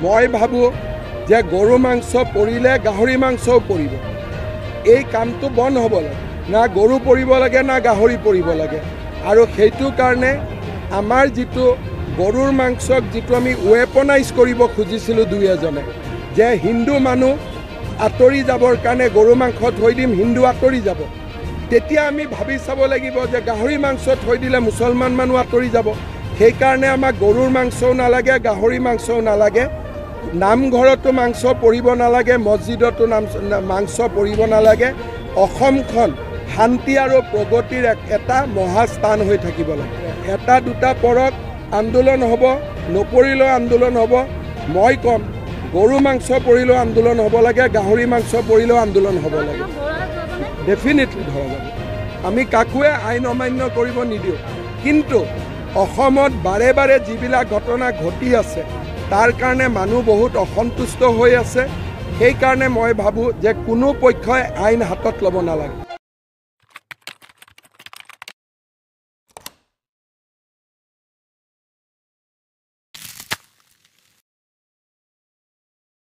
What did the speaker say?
মই ভাবোঁ যে গৰু মাংস পৰিলে গাহৰি মাংসও পৰিব। এই কামটো বন্ধ হ'ব লাগে, না গৰু পৰিব লাগে না গাহৰি পৰিব লাগে। আৰু সেইটো কাৰণে আমাৰ যিটো গৰুৰ মাংসক যিটো আমি ৱেপনাইজ কৰিব খুজিছিলোঁ দুই এজনে, যে হিন্দু মানুহ আঁতৰি যাবৰ কাৰণে গৰু মাংস থৈ দিম, হিন্দু আঁতৰি যাব। তেতিয়া আমি ভাবি চাব লাগিব যে গাহৰি মাংস থৈ দিলে মুছলমান মানুহ আঁতৰি যাব। সেইকাৰণে আমাক গৰুৰ মাংসও নালাগে, গাহৰি মাংসও নালাগে, নামঘৰতো মাংস পৰিব নালাগে, মছজিদতো মাংস পৰিব নালাগে। অসমখন শান্তি আৰু প্ৰগতিৰ এটা মহাস্থান হৈ থাকিব লাগে। এটা দুটা পৰত আন্দোলন হ'ব, নপৰিলেও আন্দোলন হ'ব। মই ক'ম গৰু মাংস পৰিলেও আন্দোলন হ'ব লাগে, গাহৰি মাংস পৰিলেও আন্দোলন হ'ব লাগে। ডেফিনেটলি ধৰা যাব। আমি কাকোৱে আইন অমান্য কৰিব নিদিওঁ, কিন্তু অসমত বাৰে বাৰে যিবিলাক ঘটনা ঘটি আছে তাৰ কাৰণে মানুহ বহুত অসন্তুষ্ট হৈ আছে। সেইকাৰণে মই ভাবোঁ যে কোনো পক্ষই আইন হাতত ল'ব নালাগে।